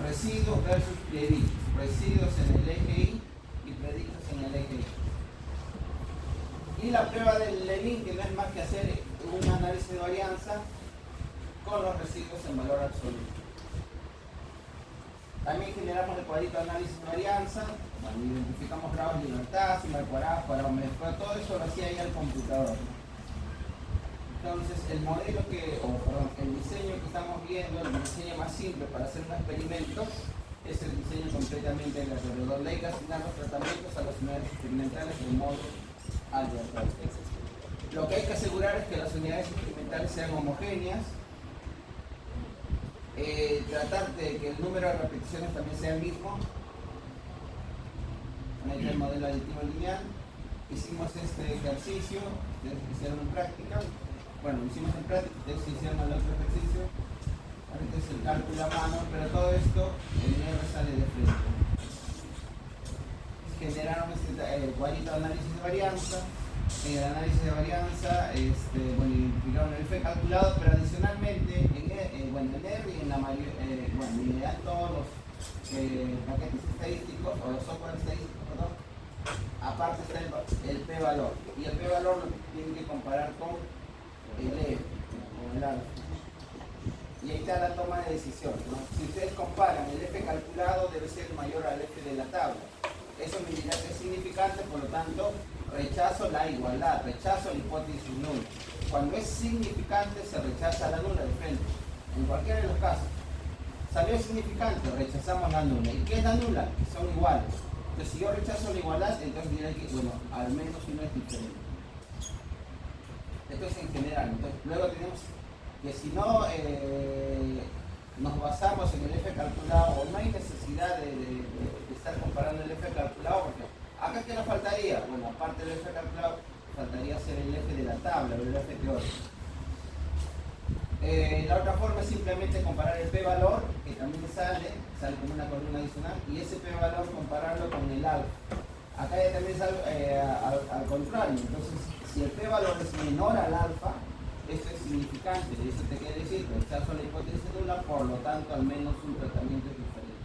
residuos versus predictos. Residuos en el eje Y y predictos en el eje Y. Y la prueba del Levin, que no es más que hacer un análisis de varianza con los residuos en valor absoluto. También generamos el cuadrito de análisis de varianza, identificamos grados de libertad, suma de cuadrados, cuadrado medio, todo eso lo hacía ahí al computador. Entonces el modelo el diseño que estamos viendo, el diseño más simple para hacer un experimento, es el diseño completamente aleatorio. Hay que asignar los tratamientos a las unidades experimentales de modo aleatorio. Lo que hay que asegurar es que las unidades experimentales sean homogéneas, tratar de que el número de repeticiones también sea el mismo. Ahí está el modelo aditivo lineal. Hicimos este ejercicio, ustedes hicieron en práctica. Bueno, lo hicimos en práctica, ustedes hicieron el otro ejercicio. Ahorita es el cálculo a mano, pero todo esto el R sale de frente. Generaron este cuadrito de análisis de varianza. En el análisis de varianza, identificaron el F calculado, pero adicionalmente en R y en la y en todos los paquetes estadísticos o los software estadísticos, perdón, aparte está el p-valor, y el p-valor lo tienen que comparar con el F o el alfa. Y ahí está la toma de decisión, ¿no? Si ustedes comparan, el F calculado debe ser mayor al F de la tabla. Eso me dirá que es significante, por lo tanto rechazo la igualdad, rechazo la hipótesis nula. Cuando es significante se rechaza la nula de frente, en cualquiera de los casos. Salió significante, rechazamos la nula. ¿Y qué es la nula? Que son iguales. Entonces si yo rechazo la igualdad, entonces diré que, bueno, al menos uno es diferente. Esto es en general. Entonces, luego tenemos que si no nos basamos en el F calculado, o no hay necesidad de estar comparando el F calculado, porque acá ¿qué nos faltaría? Bueno, aparte del F calculado, faltaría hacer el F de la tabla, o el F teórico. La otra forma es simplemente comparar el p-valor, que también sale como una columna adicional, y ese p-valor compararlo con el alfa. Acá ya también sale al contrario. Entonces, si el p-valor es menor al alfa, esto es significante. Eso te quiere decir que rechazo la hipótesis nula, por lo tanto al menos un tratamiento es diferente.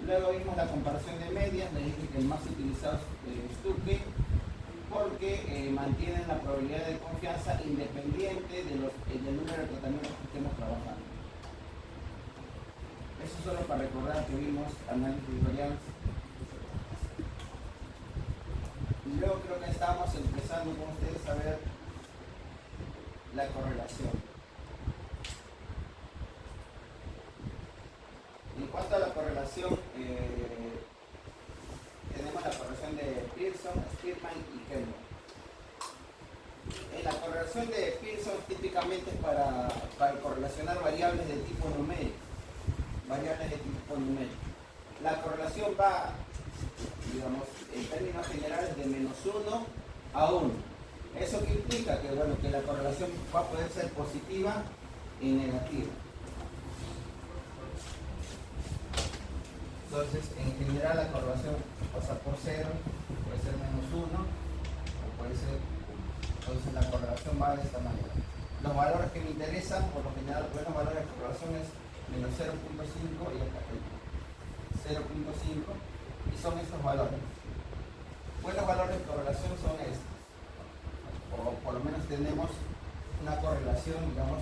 Luego vimos la comparación de medias. Le dije que el más utilizado es Stuke, porque mantienen la probabilidad de confianza independiente del número de tratamientos que estemos trabajando. Eso solo para recordar que vimos análisis de varianza. Y luego creo que estábamos empezando con ustedes a ver la correlación. En cuanto a la correlación, tenemos la correlación de Pearson, Spearman y Kellogg. La correlación de Pearson típicamente es para correlacionar variables de tipo numérico. La correlación va, digamos, en términos generales de -1 a 1. ¿Eso qué implica? Que, bueno, que la correlación va a poder ser positiva y negativa. Entonces, en general la correlación pasa por 0, puede ser -1 o puede ser 1. Entonces la correlación va de esta manera. Los valores que me interesan, por lo general, buenos valores de correlación es -0.5 y acá 0.5, y son estos valores. Buenos valores de correlación son estos. O por lo menos tenemos una correlación, digamos,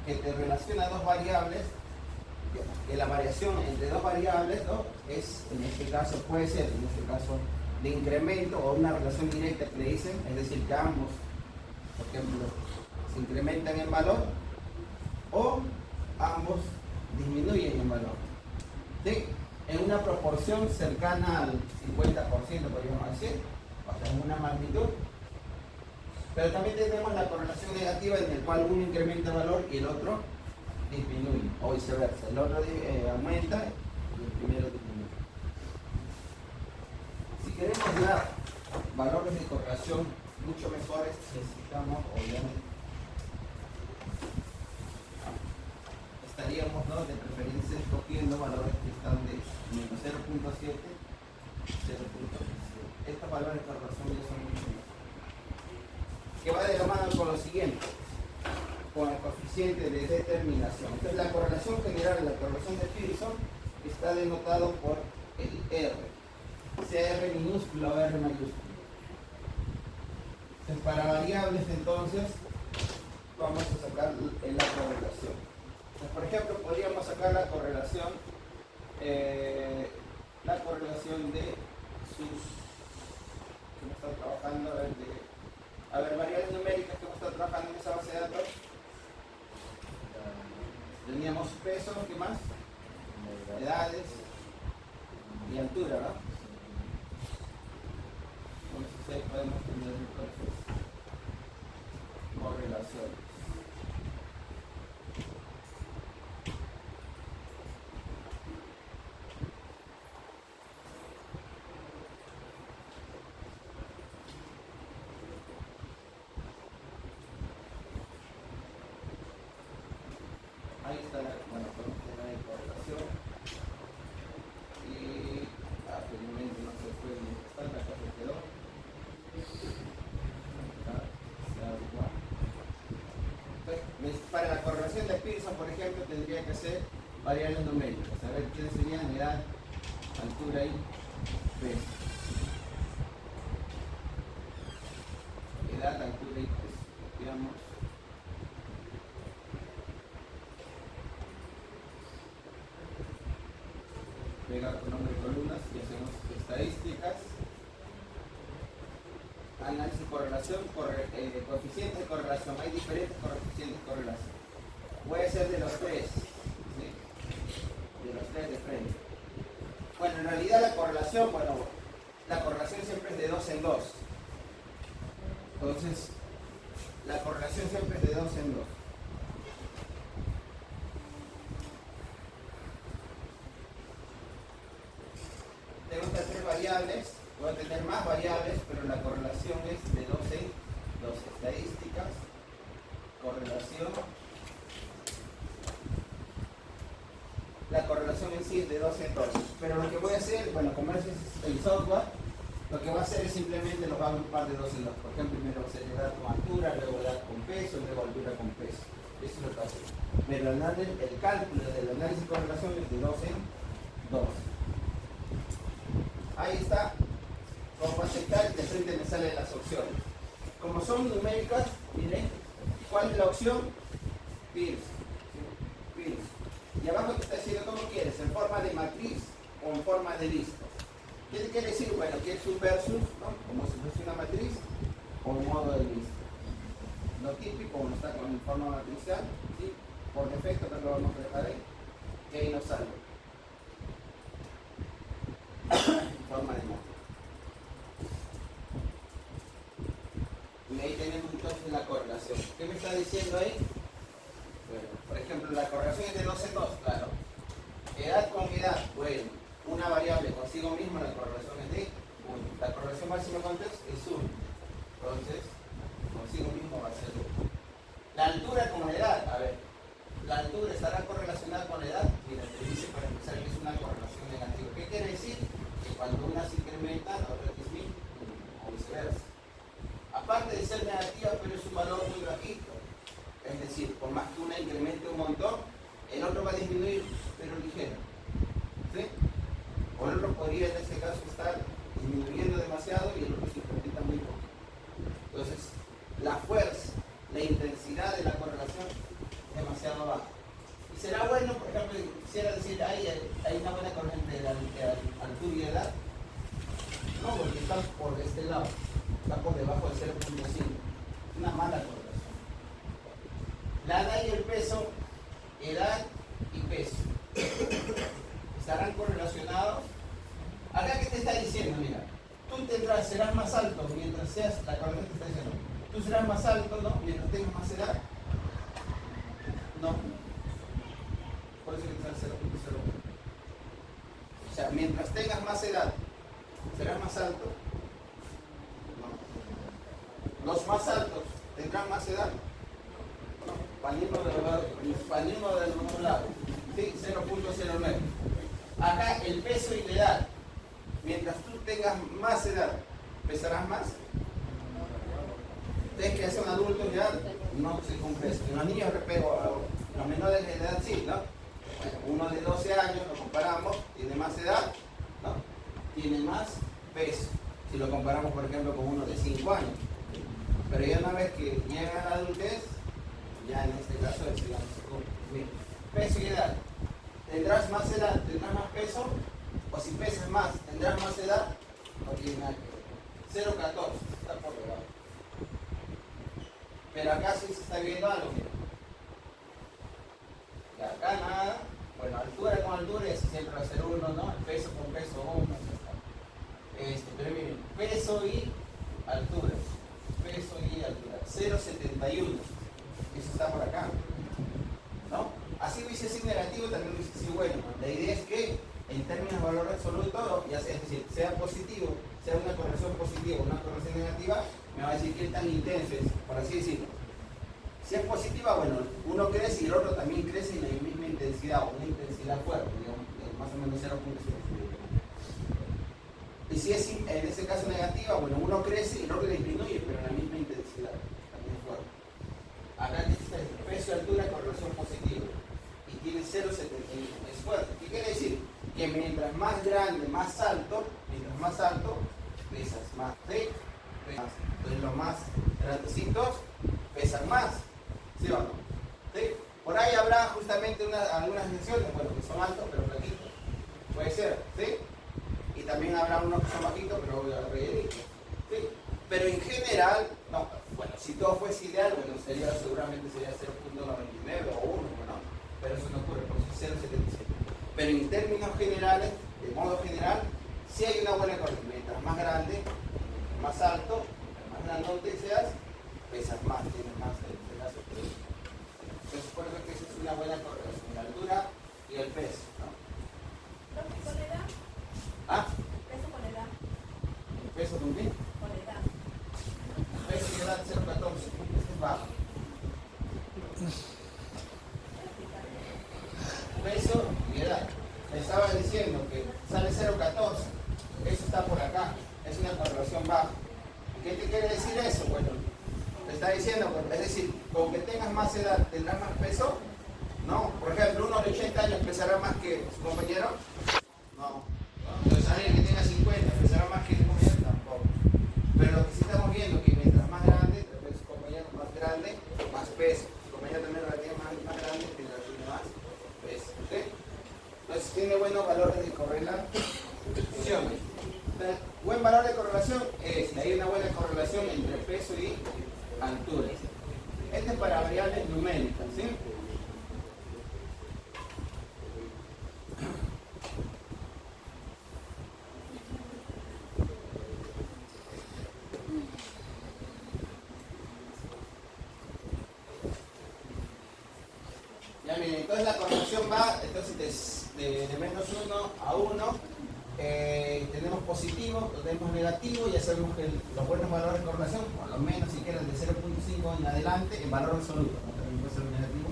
que te relaciona dos variables, que la variación entre dos variables, ¿no?, es, en este caso, puede ser, en este caso, de incremento o una relación directa que le dicen, es decir, que ambos, por ejemplo, se incrementan en valor o ambos disminuyen en valor. ¿Sí? En una proporción cercana al 50%, podríamos decir, o sea, en una magnitud. Pero también tenemos la correlación negativa en el cual uno incrementa el valor y el otro disminuye, o viceversa. El otro aumenta y el primero disminuye. Si queremos dar valores de correlación mucho mejores, necesitamos, obviamente, estaríamos, ¿no?, de preferencia escogiendo valores que están de -0.7, 0.7. Estos valores de correlación ya son mucho mejores. Que va de la mano con lo siguiente. con el coeficiente de determinación. Entonces la correlación general, la correlación de Pearson, está denotado por el R, sea R minúscula o R mayúscula. Entonces, para variables, entonces, vamos a sacar la correlación. Entonces, por ejemplo, podríamos sacar la correlación de sus, que hemos estado trabajando, a ver, variables numéricas que hemos estado trabajando en esa base de datos. Teníamos peso, ¿qué más? Edades y altura, ¿no? Entonces ahí podemos tener entonces correlaciones. Ahí está bueno, podemos tener ahí correlación. Y felizmente no se fue ni está, acá se quedó. Entonces, para la correlación de Pearson, por ejemplo, tendría que ser variables numéricas. A ver, ¿quiénes serían? Edad, altura y peso. Edad, altura y peso. Digamos. Pegar con nombre de columnas y hacemos estadísticas, análisis de correlación, coeficientes de correlación. Hay diferentes coeficientes de correlación. Puede ser de los tres, ¿sí? De los tres de frente. Bueno, en realidad la correlación siempre es de 2 en 2. Entonces, la correlación siempre es de 2 en 2. Tengo estas tres variables, voy a tener más variables, pero la correlación es de 2 en 2. Estadísticas, correlación. La correlación en sí es de 2 en 2. Pero lo que voy a hacer, bueno, como ese es el software, lo que va a hacer es simplemente los va a agrupar de 2 en 2. Por ejemplo, primero va a ser edad con altura, luego edad con peso, luego altura con peso. Eso es lo que va a hacer. Pero el cálculo del análisis de correlación es de 2 en 2. Ahí está, como aceptar, de frente me salen las opciones. Como son numéricas, miren, ¿cuál es la opción? Pearson. Y abajo te está diciendo cómo quieres, en forma de matriz o en forma de listas. ¿Qué quiere decir? Bueno, quieres un versus, ¿no? Como si fuese una matriz o un modo de lista. Lo típico, como está con forma matricial, ¿sí? Por defecto, pero lo vamos a dejar ahí, que ahí nos sale. Forma de modo. Y ahí tenemos entonces la correlación. ¿Qué me está diciendo ahí? Bueno, por ejemplo, la correlación es de 2 en 2, claro. Edad con edad, bueno, una variable consigo misma, la correlación es de 1. La correlación máxima ¿cuánto es? Es 1. Entonces, consigo mismo va a ser 1. La altura con la edad, a ver, la altura estará correlacionada con la edad. Mira, te dice para empezar que es una correlación negativa. ¿Qué quiere decir? Que cuando unas incrementan, otras disminuyen, o viceversa. Aparte de ser negativa, pero es un valor muy bajito. Es decir, por más que una incremente un montón, el otro va a disminuir, pero ligero. ¿Sí? O el otro podría en este caso estar disminuyendo demasiado y el otro se incrementa muy poco. Entonces, la fuerza, la intensidad de la correlación es demasiado baja. Y será bueno, por ejemplo, quisiera decir, hay una buena corriente de altura y edad. No, porque está por este lado, está por debajo del 0.5. Una mala correlación. La edad y el peso, edad y peso, ¿estarán correlacionados? Acá que te está diciendo, mira, tú serás más alto mientras seas, la correlación te está diciendo, tú serás más alto, ¿no? Mientras tengas más edad. No. Por eso que está el 0.01. O sea, mientras tengas más edad, serás más alto. No. Los más altos tendrán más edad. Panino del otro lado, ¿sí? 0.09. Acá el peso y la edad. Mientras tú tengas más edad, ¿pesarás más? ¿Ustedes que son adultos ya no que con peso. En los niños, pero los menores de edad sí, ¿no? Bueno, uno de 12 años, lo comparamos, tiene más edad, ¿no? Tiene más peso. Si lo comparamos, por ejemplo, con uno de 5 años. Pero ya una vez que llega a la adultez, ya en este caso es, digamos, peso y edad. ¿Tendrás más edad? ¿Tendrás más peso? O si pesas más, ¿tendrás más edad? No tiene nada que ver. 0,14, está por debajo. Pero acá sí se está viendo algo, mira. Y acá nada. Bueno, altura con altura y siempre va a ser 1, ¿no? El peso con peso 1, pero miren, peso y altura. Peso y altura. 0,71. Eso está por acá. ¿No? Así lo hice así negativo, también lo hice así bueno. La idea es que en términos de valor absoluto, ya sea, es decir, sea positivo, sea una correlación positiva o una correlación negativa, me va a decir qué tan intenso es, por así decirlo. Si es positiva, bueno, uno crece y el otro también crece en la misma intensidad, o una intensidad fuerte, digamos, más o menos 0,5. Y si es en ese caso negativa, bueno, uno crece y el otro disminuye, pero en la misma intensidad, también fuerte. Acá dice peso y altura correlación positiva y tiene 0,71, es fuerte. ¿Qué quiere decir? Que mientras más grande, más alto, pesas más, ¿sí? Entonces los más grandecitos pesan más, ¿sí o no? ¿Sí? Por ahí habrá justamente algunas excepciones, bueno, que son altos pero flaquitos, puede ser, ¿sí? Y también habrá unos que son bajitos pero rellenitos, ¿sí? Pero en general, no, bueno, si todo fuese ideal, bueno, seguramente sería 0,99 o 1, bueno, pero eso no ocurre, por eso es 0,77. Pero en términos generales, de modo general, sí hay una buena correlación. Mientras más grande, más alto, más grandote seas, pesas más, tienes más peso. Entonces, por eso que esa es una buena correlación, la altura y el peso, ¿no? ¿Con edad? ¿Ah? ¿Peso con edad? ¿El peso con qué? Con edad. Peso y edad 0,14, este es bajo. Peso y edad. Me estaba diciendo que sale 0,14, eso está por acá, es una correlación baja. ¿Qué te quiere decir eso? Bueno, te está diciendo, es decir, con que tengas más edad, ¿tendrás más peso? No. Por ejemplo, uno de 80 años pesará más que su compañero. No. Entonces alguien que tenga 50 pesará más que su compañero, tampoco. Pero lo que sí estamos viendo es que mientras más grande, su compañero más grande, más peso. Su compañero también relativamente más grande, tiene más peso. ¿Sí? Entonces tiene buenos valores de correlación. Buen valor de correlación es que hay una buena correlación entre peso y altura. Este es para variables numéricas, ¿sí? Ya miren, entonces la correlación va entonces de menos 1 a 1. Tenemos positivo, tenemos negativo, ya sabemos que los buenos valores de correlación, por lo menos si quieren de 0,5 en adelante, en valor absoluto, ¿no? También puede ser negativo,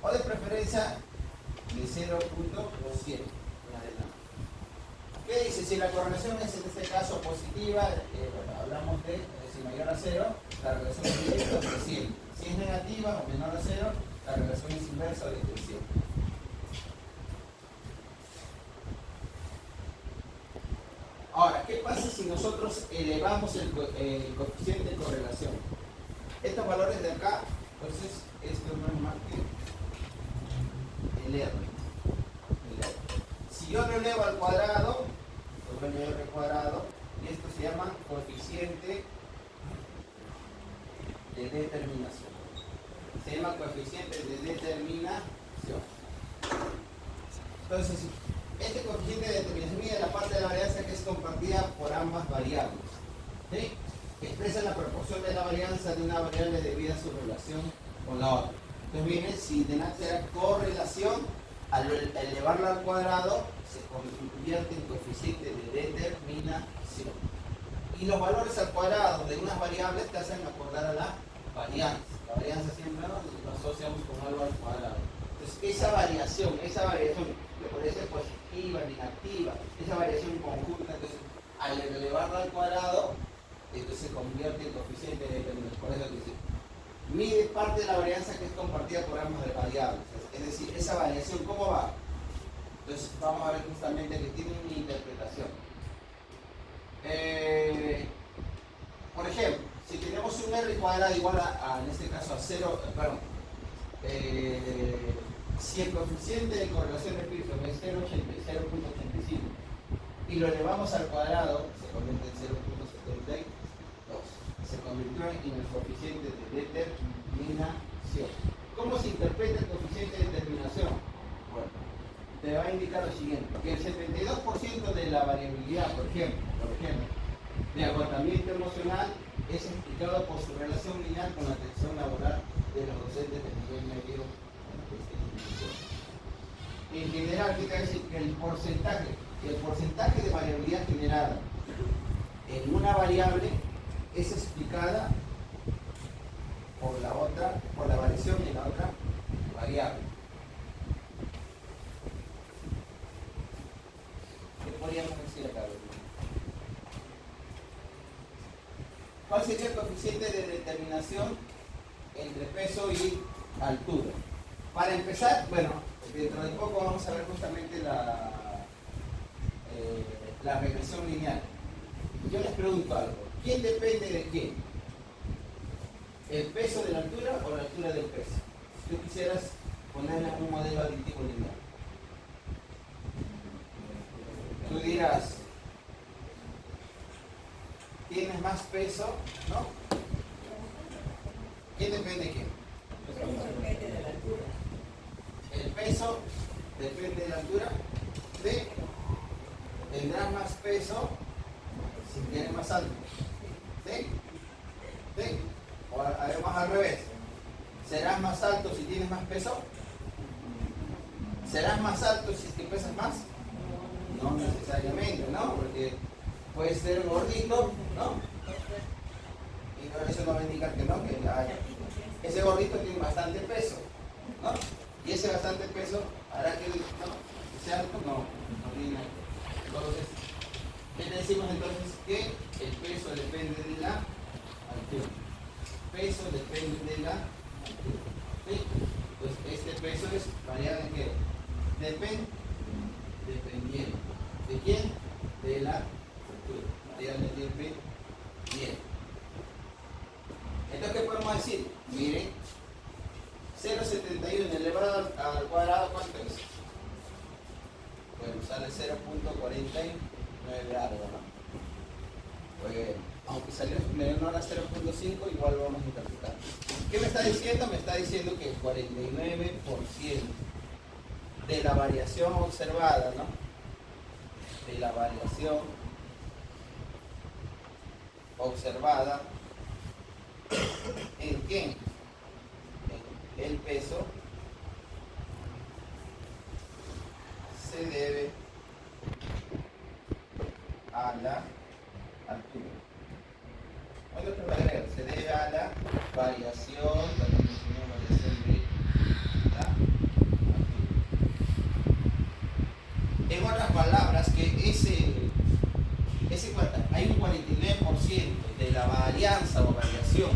o de preferencia de 0,7 en adelante. ¿Qué dice? Si la correlación es en este caso positiva, bueno, hablamos de si mayor a 0, la relación es directa o creciente. Si es negativa o menor a 0, la relación es inversa o decreciente. Ahora, ¿qué pasa si nosotros elevamos el coeficiente de correlación? Estos valores de acá, entonces, esto no es más que el R. Si yo lo elevo al cuadrado, lo vuelvo a R cuadrado, y esto se llama coeficiente de determinación. Se llama coeficiente de determinación. Entonces, este coeficiente de determinación mide la parte de la varianza que es compartida por ambas variables. ¿Sí? Expresa la proporción de la varianza de una variable debida a su relación con la otra. Entonces viene, si de nada será correlación, al elevarla al cuadrado, se convierte en coeficiente de determinación. Y los valores al cuadrado de unas variables te hacen acordar a la varianza. La varianza siempre lo asociamos con algo al cuadrado. Entonces, esa variación, que puede ser positiva, negativa, esa variación conjunta, entonces, al elevarla al cuadrado, entonces se convierte en coeficiente de determinación. Por eso dice mide parte de la varianza que es compartida por ambas variables. Es decir, esa variación, ¿cómo va? Entonces vamos a ver justamente que tiene una interpretación. Por ejemplo, si tenemos un r cuadrado igual en este caso a 0, perdón, si el coeficiente de correlación de Pearson es 0.85 y lo elevamos al cuadrado, se convierte en 0.72, se convirtió en el coeficiente de determinación. ¿Cómo se interpreta el coeficiente de determinación? Bueno, te va a indicar lo siguiente, que el 72% de la variabilidad, por ejemplo, de agotamiento emocional es explicado por su relación lineal con la atención laboral de los docentes del nivel medio de esta institución. En general, ¿qué quiere decir? Que el porcentaje de variabilidad generada en una variable es explicada por la variación en la otra variable. ¿Qué podríamos decir acá? ¿Cuál sería el coeficiente de determinación entre peso y altura? Para empezar, bueno, dentro de poco vamos a ver justamente la regresión lineal. Yo les pregunto algo, ¿quién depende de quién? ¿El peso de la altura o la altura del peso? Si tú quisieras ponerle un modelo aditivo lineal, tú dirás, tienes más peso, ¿no? ¿Quién depende de quién? Depende de la altura. El peso depende de la altura. Tendrás más peso si tienes más alto. ¿Sí? O además al revés. ¿Serás más alto si tienes más peso? ¿Serás más alto si es que pesas más? No necesariamente, ¿no? Porque puedes ser un gordito, ¿no? Y con eso no va a indicar que no, que ese gordito tiene bastante peso, ¿no? Y ese bastante peso hará que sea alto, no tiene nada. Entonces, ¿qué decimos entonces? Que el peso depende de la altura. Peso depende de la altura. ¿Sí? Entonces, este peso es variable que dependiendo. ¿De quién? De la altura. Variable dependiente. Entonces, ¿qué podemos decir? Miren, 0,71 elevado al cuadrado, ¿cuánto es? Bueno, sale 0.49 grados, ¿no? Pues, aunque salió menor a 0.5, igual lo vamos a interpretar. ¿Qué me está diciendo? Me está diciendo que el 49% de la variación observada, ¿no? De la variación observada, ¿en qué? En el peso se debe a la altura. Otra palabra, se debe a la variación, también decimos variación de la altura. En otras palabras, que hay un 49% de la varianza o variación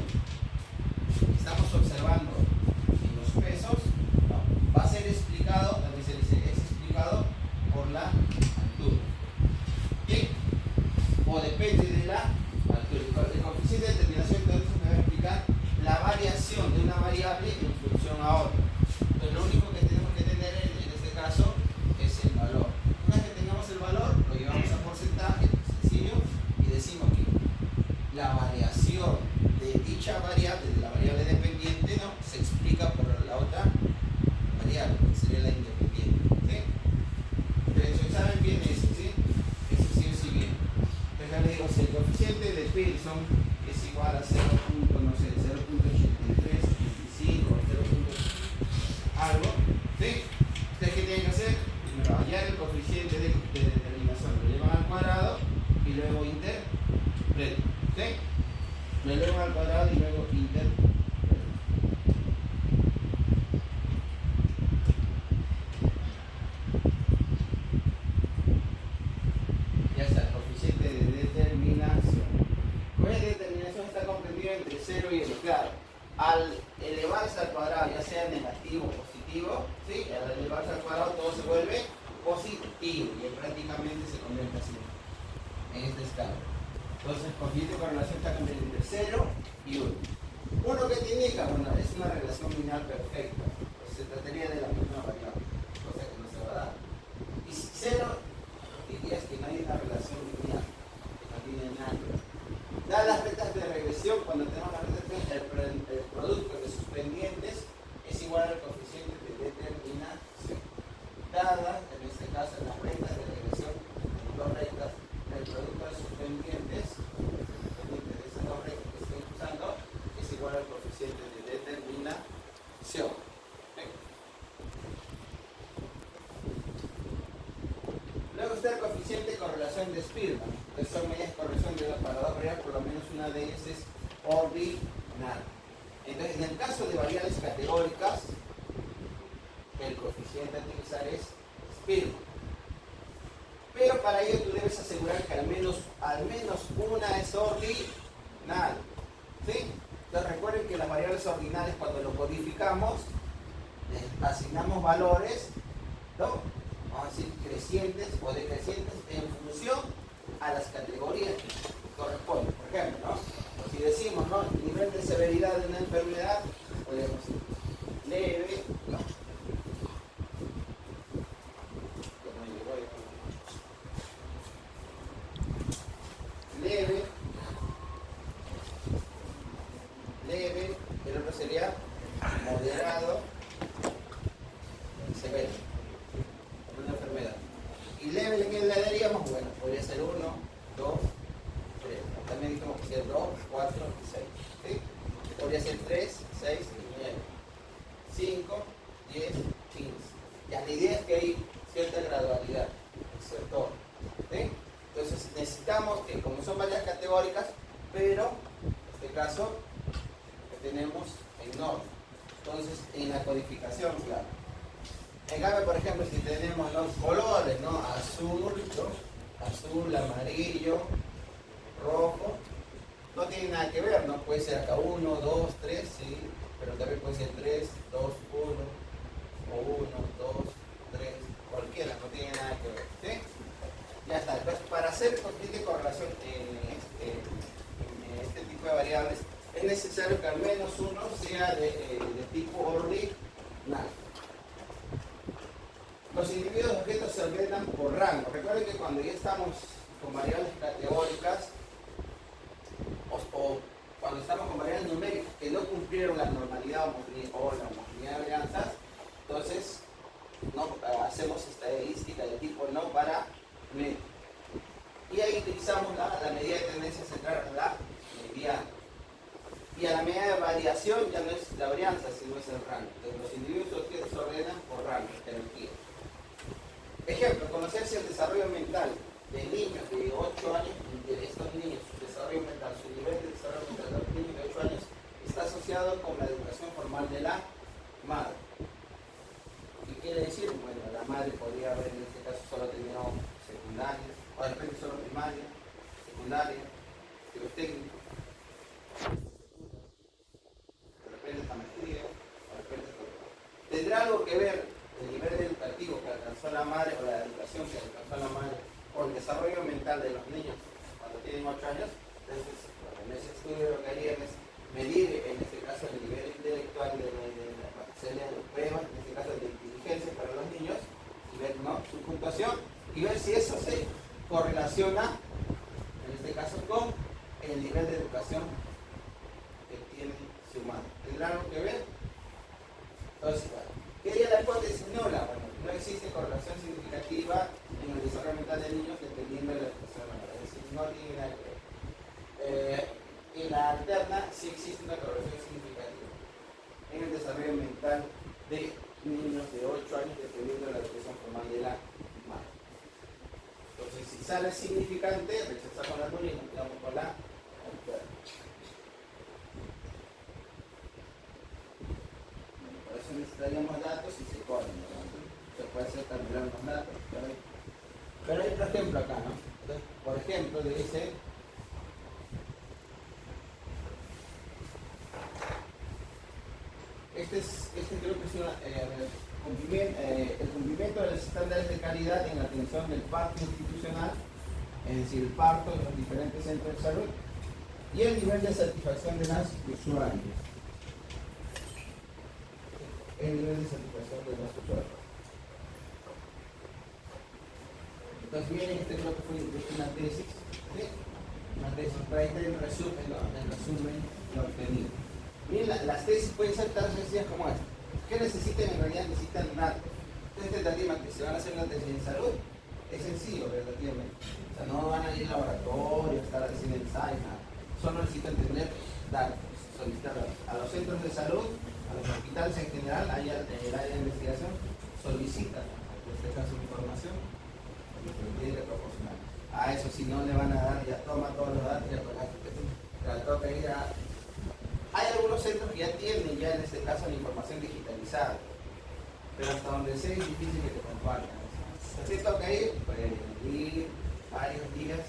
que estamos observando en los pesos, ¿no? Va a ser explicado, también se dice, es explicado por la altura. ¿Bien? O depende de la altura. El coeficiente de determinación entonces me va a explicar la variación de una variable en función a otra. Entonces lo único que tenemos que tener en este caso es el valor. Una vez que tengamos el valor, lo llevamos a porcentaje, sencillo, y decimos que la variación de dicha variable, de la variable dependiente, ¿no? Se explica por la otra variable, que sería la independiente. ¿Sí? Entonces, ¿saben bien eso? ¿Sí? Eso sí o sí bien. Entonces, ya le digo, si el coeficiente de Pearson es igual a 0.83, 25 o 0. Algo, ¿sí? ¿Ustedes qué tienen que hacer? Primero, hallar el coeficiente de determinación, lo llevan al cuadrado y luego interpretan. ¿Sí? Lo elevan al cuadrado y luego interpretan. Ya está, el coeficiente de determinación. El coeficiente de determinación está comprendido entre 0 y 1. Claro, al elevarse al cuadrado, ya sea negativo o positivo, ¿sí? Al elevarse al cuadrado todo se vuelve positivo y prácticamente se convierte así, en esta escala. Entonces, coeficiente de correlación está cambiando entre 0 y 1. ¿Uno que te indica? Bueno, es una relación lineal perfecta. Pues se trataría de la misma variable, cosa que no se va a dar. Y si 0, dirías que no hay una relación lineal, que no tiene nada. Dadas las rectas de regresión, cuando tenemos las rectas de regresión, el producto de sus pendientes es igual al coeficiente de determinación. Dadas, en este caso, las rectas de regresión, dos rectas, el producto de sus pendientes, de esas dos rectas que estoy usando, es igual al coeficiente de determinación. Luego está el coeficiente de correlación de Spearman, que son medidas de correlación para dos variables, por lo menos una de ellas es ordinal. Entonces, en el caso de variables categóricas, el coeficiente a utilizar es Spearman. Pero para ello tú debes asegurar que al menos una es ordinal. ¿Sí? Entonces recuerden que las variables ordinales, cuando lo codificamos, les asignamos valores, ¿no? Vamos a decir crecientes o decrecientes en función a las categorías que corresponden. Por ejemplo, ¿no? Si decimos, ¿no?, el nivel de severidad de una enfermedad, podemos decir leve, ¿no? Leve, el otro sería moderado, severo, una enfermedad. Y leve, ¿qué le daríamos? Bueno, podría ser 1, 2, 3. También dijimos que ser 2, 4 y 6. ¿Sí? Podría ser 3, 6 y 9. 5, 10, 15. Ya, la idea es que hay cierta gradualidad, ¿cierto? ¿Sí? Entonces necesitamos que, como son varias categóricas, pero en este caso tenemos en orden. Entonces, en la codificación, claro. En cambio, por ejemplo, si tenemos los colores, ¿no?, azul, ¿no?, azul, amarillo, rojo, no tiene nada que ver, ¿no? Puede ser acá 1, 2, 3, sí, pero también puede ser 3, 2, 1, o 1, 2, 3, cualquiera, no tiene nada que ver, ¿sí? Ya está. Entonces, para hacer coeficiente de correlación en este tipo de variables, es necesario que al menos uno sea de tipo ordinal. Los individuos de objetos se ordenan por rango. Recuerden que cuando ya estamos con variables categóricas o cuando estamos con variables numéricas que no cumplieron la normalidad o la homogeneidad de alianzas, entonces no hacemos estadística de tipo no para medio. Y ahí utilizamos la medida de tendencia central, la mediana. Y a la medida de variación ya no es la varianza, sino es el rango. Entonces, los individuos se ordenan por rango, jerarquía. Ejemplo, conocerse el desarrollo mental de niños de 8 años, de estos niños, su desarrollo mental, su nivel de desarrollo mental de los niños de 8 años está asociado con la educación formal de la madre. ¿Qué quiere decir? Bueno, la madre podría haber en este caso solo tenido secundaria, o de repente solo primaria, secundaria, pero técnico. ¿Tendrá algo que ver el nivel educativo que alcanzó la madre o la educación que alcanzó la madre con el desarrollo mental de los niños cuando tienen 8 años? Entonces, en ese estudio lo que harían es medir, en este caso, el nivel intelectual hacerle pruebas, en este caso de inteligencia para los niños, y ver, ¿no?, su puntuación, y ver si eso se correlaciona, en este caso, con el nivel de educación que tiene su madre. ¿Tendrá algo que ver? Entonces, ¿qué sería la hipótesis nula? Bueno, no existe correlación significativa en el desarrollo mental de niños dependiendo de la educación de la madre. Es decir, no tiene nada que ver. En la alterna sí existe una correlación significativa en el desarrollo mental de niños de 8 años dependiendo de la educación formal de la madre. Entonces, si sale significante, rechazamos la nula y nos quedamos con la alterna. Por eso necesitaríamos datos y se corren, ¿no? Se puede hacer calcular los datos, pero hay otro ejemplo acá, ¿no? Entonces, por ejemplo, le dice el cumplimiento de los estándares de calidad en la atención del parto institucional, es decir, el parto en los diferentes centros de salud, y el nivel de satisfacción de las usuarias. El nivel de satisfacción de los usuarios. Entonces, miren, este creo que fue una tesis, ¿sí? Una tesis, para ahí está el resumen lo obtenido. Miren, las tesis pueden ser tan sencillas como esta. ¿Qué necesitan? En realidad necesitan datos. Entonces, tentativa que se van a hacer una tesis en salud, es sencillo relativamente. O sea, no van a ir al laboratorio, estar haciendo ensayos, nada. Solo necesitan tener datos, solicitar a los centros de salud, a los hospitales en general, allá en el área de investigación, solicitan, en este caso, información, y que lo tienen que proporcionar. A eso, si no le van a dar, ya toma todos los datos, ya toca ir a... Hay algunos centros que ya tienen, ya en este caso, la información digitalizada, pero hasta donde sé es difícil que te compartan. Entonces toca ir, ir varios días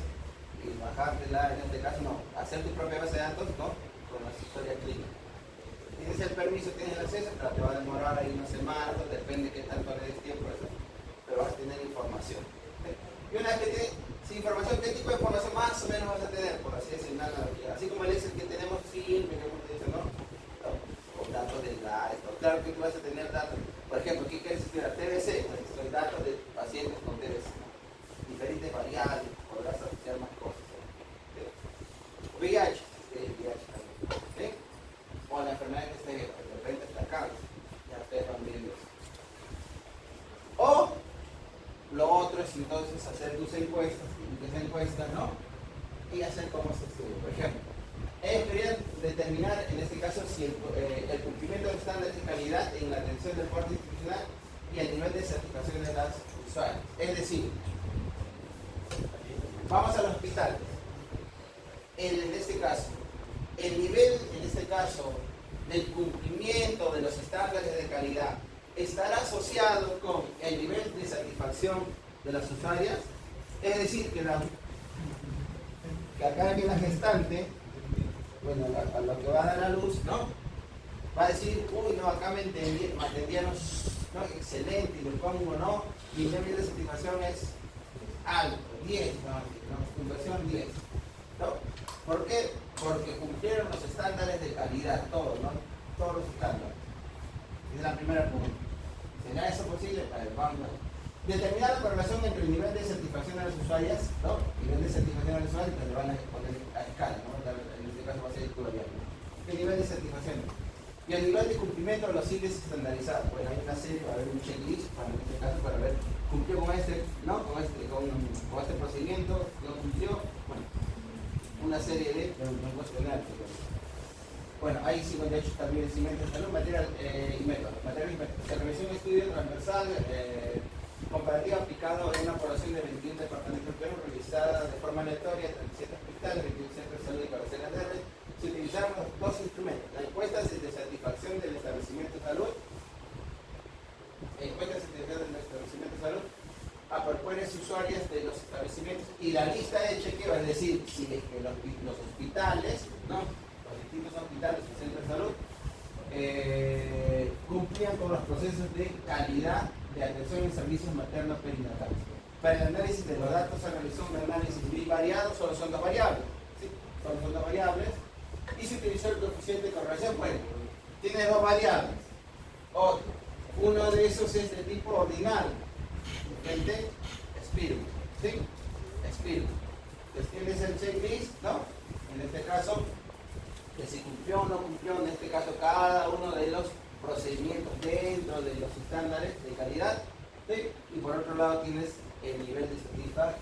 y bajártela, en este caso no, hacer tu propia base de datos, ¿no? Con la historia clínica. Tienes el permiso, tienes el acceso, pero te va a demorar ahí una semana, depende de qué tanto le des tiempo, eso, pero vas a tener información. Y una vez que tienes información, ¿qué tipo de información más o menos vas a tener? Por así decirlo, así como el Excel que tenemos firme, que hemos dicho, ¿no? O datos de la, claro que tú vas a tener datos. Por ejemplo, ¿qué quieres estudiar? TBC, pues son datos de pacientes con TBC. Diferentes variables, podrás asociar más cosas. ¿Sí? VIH, VIH también. ¿Sí? O la enfermedad que esté, de repente está cáncer, ya ustedes van viendo eso. O lo otro es entonces hacer tus encuestas, ¿no? Y hacer cómo se estudia. Por ejemplo, ellos querían determinar, en este caso, si el cumplimiento de estándares de calidad en la atención del parto institucional y el nivel de satisfacción de las usuarias. Es decir, vamos al hospital. En este caso, el nivel, en este caso, del cumplimiento de los estándares de calidad estará asociado con el nivel de satisfacción de las usuarias. Es decir, que acá en la gestante, bueno, a lo que va a dar a luz, ¿no? Va a decir, uy, no, acá me atendieron, ¿no? Excelente, y lo pongo, ¿no? Y el nivel de satisfacción es alto, 10, puntuación 10, ¿no? ¿Por qué? Porque cumplieron los estándares de calidad, todos, ¿no? Todos los estándares. Es la primera pregunta. ¿Será eso posible? Vamos. Determinar la correlación entre el nivel de satisfacción de las usuarias, ¿no? El nivel de satisfacción de las usuarias, pues le van a poner a escala, ¿no? En este caso va a ser el variable. ¿Qué nivel de satisfacción? Y el nivel de cumplimiento de los índices estandarizados. Bueno, hay una serie, va a haber un checklist, en este caso, para ver, cumplió con este, ¿no? Con este procedimiento, no cumplió, bueno, una serie de cuestionarios. Bueno, hay 58 establecimientos de salud, material y método. Material y método. Se realizó un estudio transversal comparativo aplicado en una población de 21 departamentos de Perú, realizada de forma aleatoria, 37 hospitales, 21 centros de salud y cabeceras de red. Se utilizaron los dos instrumentos: la encuesta de satisfacción del establecimiento de salud, a propuestas usuarias de los establecimientos y la lista de chequeo, es decir, si es que los hospitales, ¿no? Los distintos hospitales y centros de salud cumplían con los procesos de calidad de atención en servicios maternos perinatales. Para el análisis de los datos se realizó un análisis bivariado, solo son dos variables, ¿sí? Solo son dos variables, y se utilizó el coeficiente de correlación. Bueno, tiene dos variables. Otro, uno de esos es de tipo ordinal, frente espíritu, ¿sí? Espíritu. Entonces tienes el checklist, ¿no? En este caso, que si cumplió o no cumplió, en este caso, cada uno de los procedimientos dentro de los estándares de calidad, ¿sí? Y por otro lado tienes el nivel de satisfacción.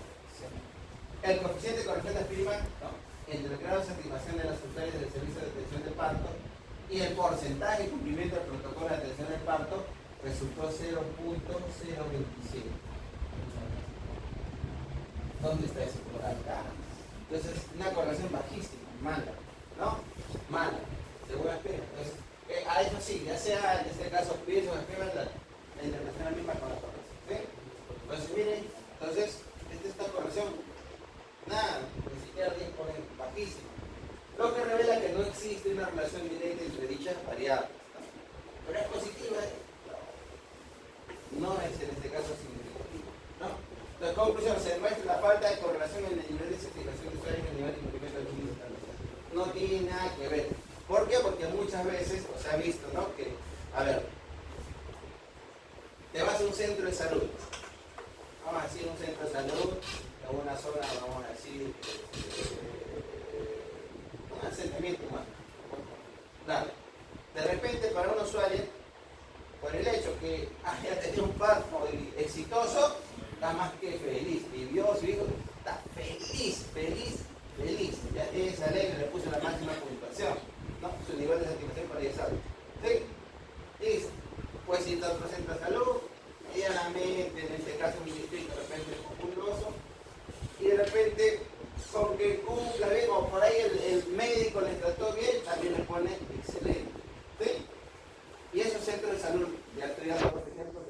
El coeficiente de corrección de Spearman, ¿no? Entre el grado de satisfacción de las usuarias del servicio de atención de parto y el porcentaje de cumplimiento del protocolo de atención del parto resultó 0.025. ¿Dónde está eso? Por acá. Entonces, una correlación bajísima, mala, ¿no? Mala, según Spearman. Entonces, a eso sí, ya sea en este caso Pearson o Spearman, la internacional misma con la correlación, ¿sí? Entonces, miren, esta correlación, nada, ni siquiera 10 por bajísima. Lo que revela que no existe una relación directa entre dichas variables, ¿no? Pero es positiva, Conclusión, se demuestra la falta de correlación en el nivel de certificación de usuarios y el nivel de cumplimiento de los límites establecidos. No tiene nada que ver. ¿Por qué? Porque muchas veces se ha visto, ¿no? Que, a ver, te vas a un centro de salud. Vamos a decir un centro de salud, en una zona, vamos a decir, un asentamiento humano. Claro. De repente, para un usuario, por el hecho que haya tenido un parto exitoso, está más que feliz. Y vio a su hijo, está feliz, feliz, feliz. Ya esa ley le puso la máxima puntuación, ¿no? Su nivel de satisfacción para 10 años. ¿Sí? Listo. Pues ir a otro centro de salud, medianamente, en este caso un distrito de repente populoso, y de repente, con que cumpla bien, o por ahí el médico le trató bien, también le pone excelente. ¿Sí? Y esos centros de salud de autoridad, por ejemplo,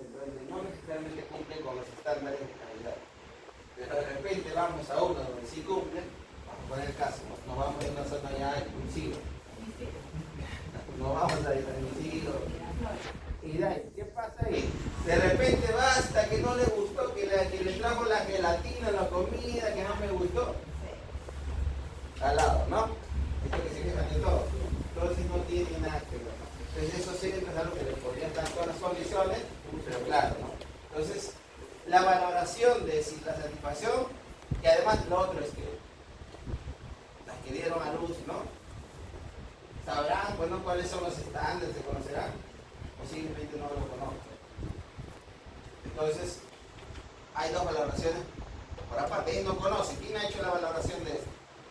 no necesariamente cumplen con los estándares de calidad. Pero de repente vamos a uno donde sí cumplen, vamos a poner el caso, nos vamos a una zona ya exclusiva. Nos vamos a diferenciar. Y de ahí, ¿qué pasa ahí? De repente basta que no le gustó, que le trajo la gelatina, la comida, que no me gustó. Al lado, ¿no? Esto que se quejan de todo. Entonces no tiene nada que ver. Entonces eso sí es algo que le podrían dar todas las condiciones, pero claro, ¿no? Entonces, la valoración de si la satisfacción, y además lo otro es que las que dieron a luz, ¿no? Sabrán, bueno, cuáles son los estándares, se conocerán. Posiblemente no lo conozcan. Entonces, hay dos valoraciones. Por aparte, ellos no conocen. ¿Quién ha hecho la valoración de esto?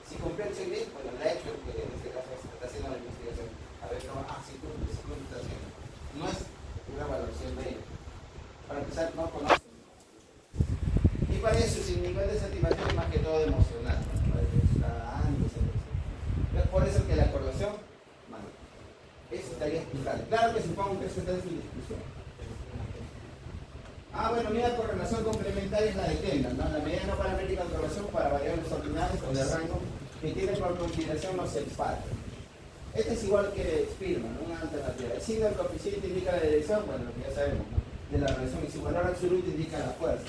Si cumplió el checklist, bueno, la ha hecho el que en este caso está haciendo la investigación. A ver, no, si cumple, está haciendo. No es una valoración de ellos. Para empezar, no conocen. Y para eso, sin nivel de satisfacción, es más que todo emocional. Es por eso que la correlación, bueno, eso estaría explicado. Claro que supongo que eso está en su discusión. Bueno, mira, correlación complementaria es la de Kendall, ¿no? La medida no paramétrica de correlación para variables ordinales o de rango que tiene por consideración los self-factors. Este es igual que Spearman, ¿no? Una alternativa. El signo del coeficiente indica la dirección, bueno, lo que ya sabemos, ¿no? De la relación, y su valor absoluto indica la fuerza.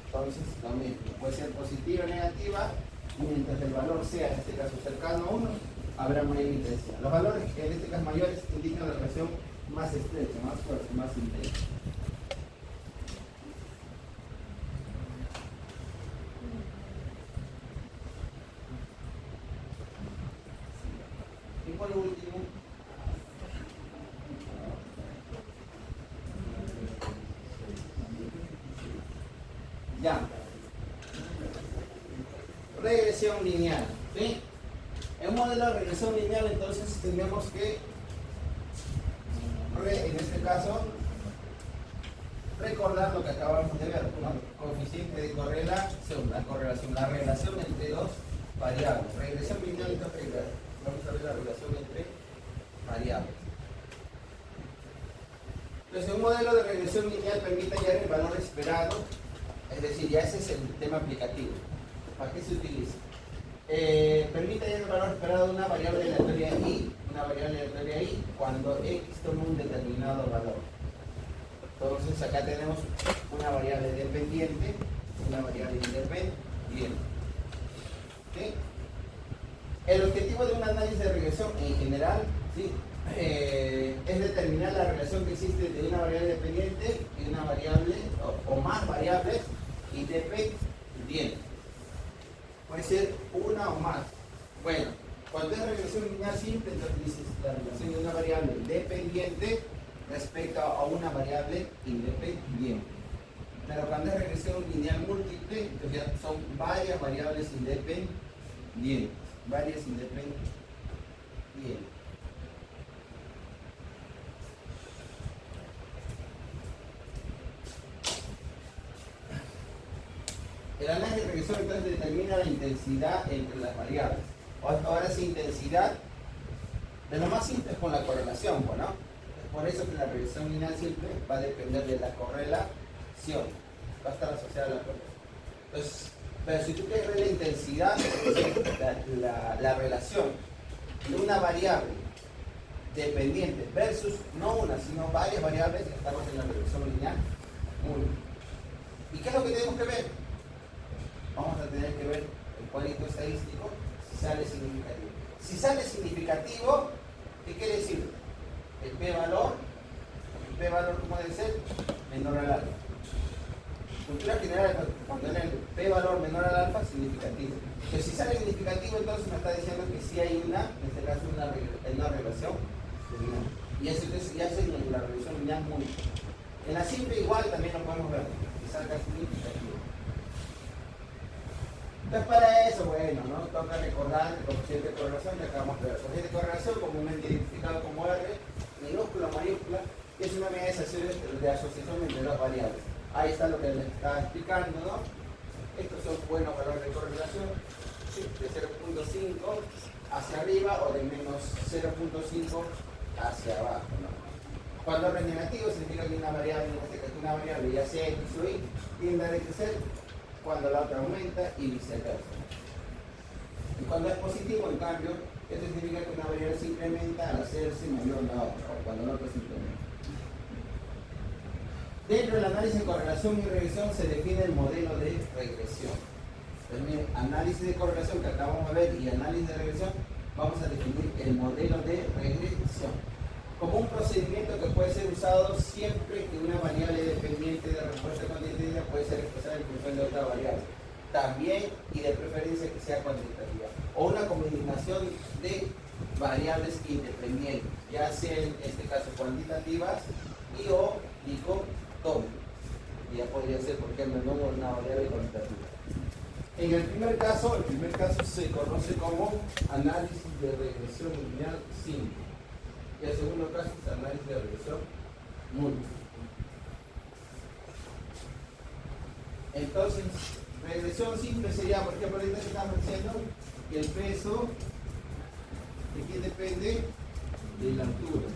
Entonces, lo mismo, puede ser positiva o negativa, mientras el valor sea, en este caso, cercano a 1, habrá mayor intensidad. Los valores, en este caso mayores, indican la relación más estrecha, más fuerte, más intensa. Y por último, ya, regresión lineal, ¿sí? En un modelo de regresión lineal, entonces tenemos que, en este caso, recordar lo que acabamos de ver, ¿no? Coeficiente de correlación, la relación entre dos variables. Regresión lineal, entonces, vamos a ver la relación entre variables. Entonces, un modelo de regresión lineal permite hallar el valor esperado, es decir, ya ese es el tema aplicativo. ¿Para qué se utiliza? Permite hallar el valor esperado de una variable aleatoria i, cuando x toma un determinado valor. Entonces, acá tenemos una variable dependiente, una variable independiente. ¿Sí? El objetivo de un análisis de regresión en general, ¿sí? Es determinar la relación que existe entre una variable dependiente y una variable o más variables independientes. Puede ser una o más. Bueno, cuando es regresión lineal simple, entonces dices la relación de una variable dependiente respecto a una variable independiente. Pero cuando es regresión lineal múltiple, entonces ya son varias variables independientes. Varias independientes. El análisis de regresión entonces determina la intensidad entre las variables. Ahora esa intensidad, de lo más simple es con la correlación, ¿no? Es por eso que la regresión lineal simple va a depender de la correlación. Va a estar asociada a la correlación. Entonces, pero si tú quieres ver la intensidad, la relación de una variable dependiente versus no una, sino varias variables, estamos en la regresión lineal. ¿Y qué es lo que tenemos que ver? cuadrito estadístico si sale significativo. Si sale significativo, ¿qué quiere decir? El p-valor, ¿cómo debe ser? Menor al alfa. Cultura general, cuando el p-valor menor al alfa, significativo. Pero si sale significativo, entonces me está diciendo que sí hay en este caso, una relación lineal. Y eso entonces ya es la regresión lineal múltiple. En la simple igual también lo podemos ver, que salga significativo. Entonces para eso, bueno, ¿no? Toca recordar el coeficiente de correlación que acabamos de ver. El coeficiente de correlación, comúnmente identificado como R, minúscula, mayúscula, es una medida de asociación entre dos variables. Ahí está lo que les estaba explicando, ¿no? Estos son buenos valores de correlación, ¿sí? De 0.5 hacia arriba o de menos 0.5 hacia abajo, ¿no? Cuando R es negativo significa que una variable, en este caso una variable, ya sea X o Y, tiende a decrecer cuando la otra aumenta y viceversa. Y cuando es positivo, en cambio, esto significa que una variable se incrementa al hacerse mayor la otra, o cuando la otra se incrementa. Dentro del análisis de correlación y regresión se define el modelo de regresión. También análisis de correlación que acabamos de ver y análisis de regresión, vamos a definir el modelo de regresión como un procedimiento que puede ser usado siempre que una variable dependiente de respuesta cuantitativa puede ser expresada en función de otra variable. También y de preferencia que sea cuantitativa. O una combinación de variables independientes, ya sea en este caso cuantitativas y o dicotómicas. Ya podría ser, por ejemplo, no una variable cuantitativa. En el primer caso se conoce como análisis de regresión lineal simple. Y el segundo caso es análisis de regresión múltiple. Entonces, regresión simple sería, por ejemplo, ahorita estamos diciendo que el peso de quién depende de la altura.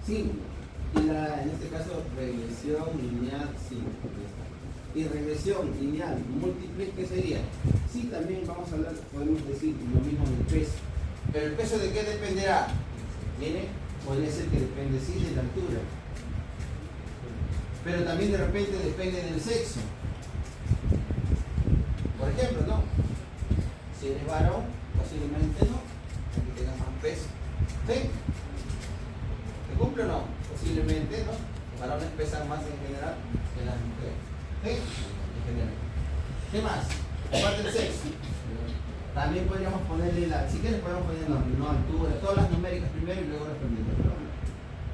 Simple. Y en este caso, regresión lineal simple. Y regresión lineal múltiple, ¿qué sería? Sí, también vamos a hablar, podemos decir lo mismo del peso. Pero el peso de qué dependerá? Mire, podría ser que depende sí de la altura. Pero también de repente depende del sexo. Por ejemplo, ¿no? Si eres varón, posiblemente no, que tengas más peso. ¿Sí? ¿Se cumple o no? Posiblemente, ¿no? Los varones pesan más en general que las mujeres. ¿Sí? En general. ¿Qué más? Aparte del sexo. También podríamos ponerle si quieres podemos poner no altura, todas las numéricas primero y luego respondiendo.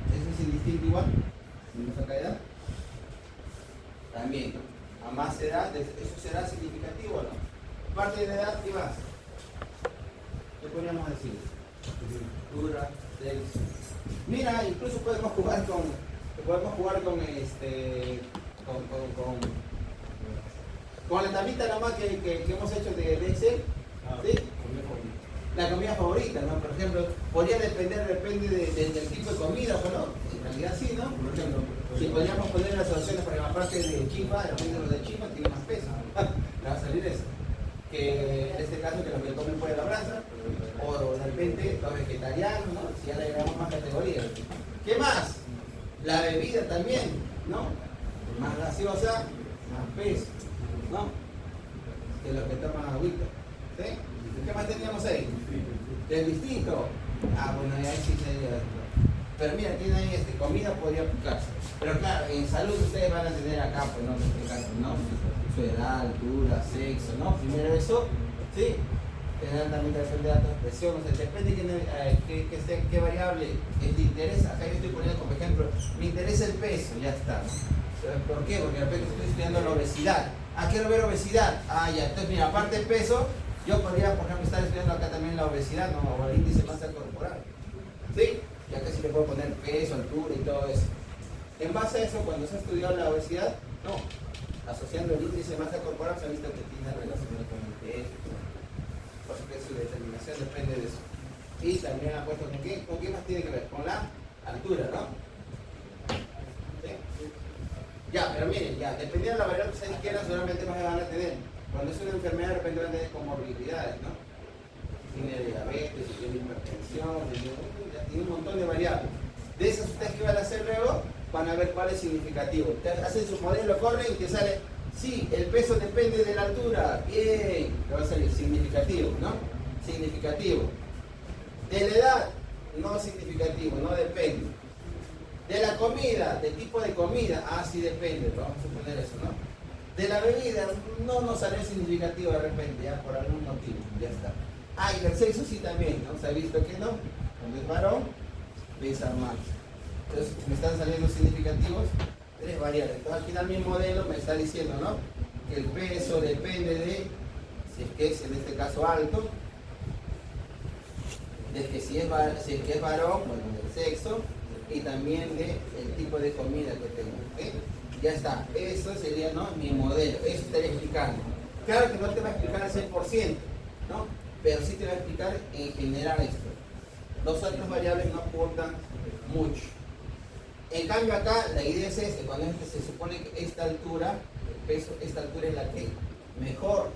¿Eso es indistinto igual? ¿No saca edad? También, a más edad, ¿eso será significativo o no? Parte de la edad, ¿qué más? ¿Qué podríamos decir? Altura, sexo. Mira, incluso podemos jugar con la tablita nomás que hemos hecho de Excel, ¿sí? La comida favorita, ¿no? Por ejemplo, podría depende del tipo de comida, ¿o no? En realidad sí, ¿no? Por ejemplo, si podríamos poner las opciones para la parte de chipa, el amigo de chipa tiene más peso, le va a salir eso. Que en este caso que los que comen fuera de la brasa, o de repente los vegetarianos, ¿no? Si ya le agregamos más categorías. ¿Qué más? La bebida también, ¿no? Más gaseosa, más peso, ¿no? Que los que toman agüita. ¿Sí? ¿Qué más teníamos ahí? Del distinto. Ah, bueno, ahí sí sería. Pero mira, tiene ahí comida podría aplicarse. Pero claro, en salud ustedes van a tener acá, pues no, en este caso, ¿no? Su edad, altura, sexo, ¿no? Primero eso, ¿sí? Generalmente depende de datos de presión, o sea, depende de qué variable te interesa. Acá yo estoy poniendo como ejemplo, me interesa el peso, ya está. ¿Por qué? Porque de repente estoy estudiando la obesidad. Ah, quiero ver obesidad. Ah, ya, entonces mira, aparte del peso, yo podría, por ejemplo, estar estudiando acá también la obesidad, ¿no? O el índice de masa corporal. ¿Sí? Ya que sí le puedo poner peso, altura y todo eso. En base a eso, cuando se ha estudiado la obesidad, no. Asociando el índice de masa corporal se ha visto que tiene relación con el peso. Por supuesto, su determinación depende de eso. Y también ha puesto con qué más tiene que ver, con la altura, ¿no? ¿Sí? Ya, pero miren, ya, dependiendo de la variable que ustedes quieran, solamente más van a tener. Cuando es una enfermedad, de repente van a tener comorbilidades, ¿no? Tiene diabetes, tiene hipertensión, ya tiene un montón de variables. De esas, ¿ustedes qué van a hacer luego? van a ver cuál es significativo. Te hacen su modelo, corren y te sale, sí, el peso depende de la altura, bien, te va a salir significativo, ¿no? Significativo. De la edad, no significativo, no depende. De la comida, del tipo de comida, sí depende, vamos a suponer eso, ¿no? De la bebida, no nos sale significativo de repente, ya por algún motivo, ya está. Y del sexo sí también, ¿no? Se ha visto que no, cuando es varón, pesa más. Entonces me están saliendo significativos 3 variables. Entonces al final mi modelo me está diciendo, ¿no? Que el peso depende de, si es que es en este caso alto, de que si es varón, bueno, del sexo, y también del tipo de comida que tengo. ¿Okay? Ya está, eso sería, ¿no? Mi modelo, eso estaría explicando. Claro que no te va a explicar al 100%, ¿no? Pero sí te va a explicar en general esto. Los otros variables no aportan mucho. En cambio acá la idea es esta, cuando se supone que esta altura, el peso, esta altura es la que mejor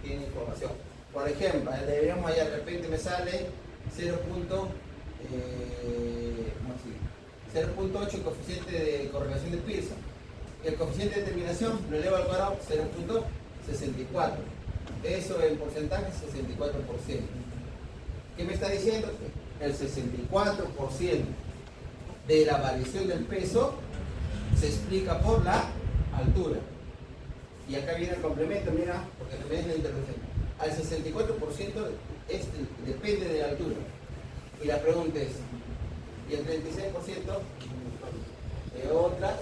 tiene información. Por ejemplo, deberíamos allá, de repente me sale 0.8 coeficiente de correlación de Pearson. El coeficiente de determinación lo elevo al cuadrado 0.64. Eso en porcentaje es 64%. ¿Qué me está diciendo? El 64% de la variación del peso se explica por la altura. Y acá viene el complemento, mira, porque también es la intervención. Al 64% depende de la altura. Y la pregunta es, ¿y el 36% de otras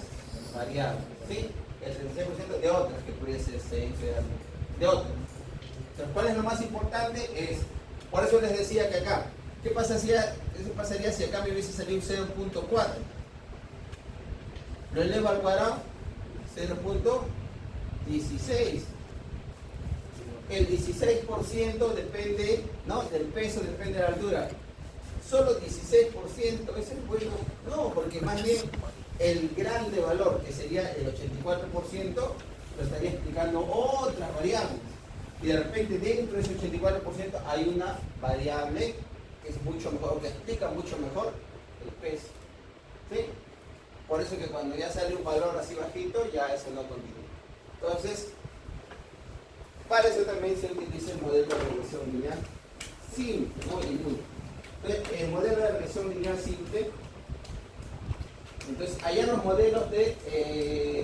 variables? ¿Sí? El 36% de otras, que puede ser sexo, de otras. Entonces, ¿cuál es lo más importante? Por eso les decía que acá, ¿qué pasaría si acá me hubiese salido 0.4? Lo elevo al cuadrado, 0.16. El 16% depende, ¿no? Del peso, depende de la altura. Solo 16%, ¿eso es bueno? No, porque más bien el grande valor, que sería el 84%, lo estaría explicando otras variables. Y de repente dentro de ese 84% hay una variable que es mucho mejor, que explica mucho mejor el peso. ¿Sí? Por eso que cuando ya sale un valor así bajito, ya eso no continúa. Entonces, para eso también se utiliza el modelo de regresión lineal simple, ¿no? Y muy. Entonces, el modelo de regresión lineal simple, entonces, hay los modelos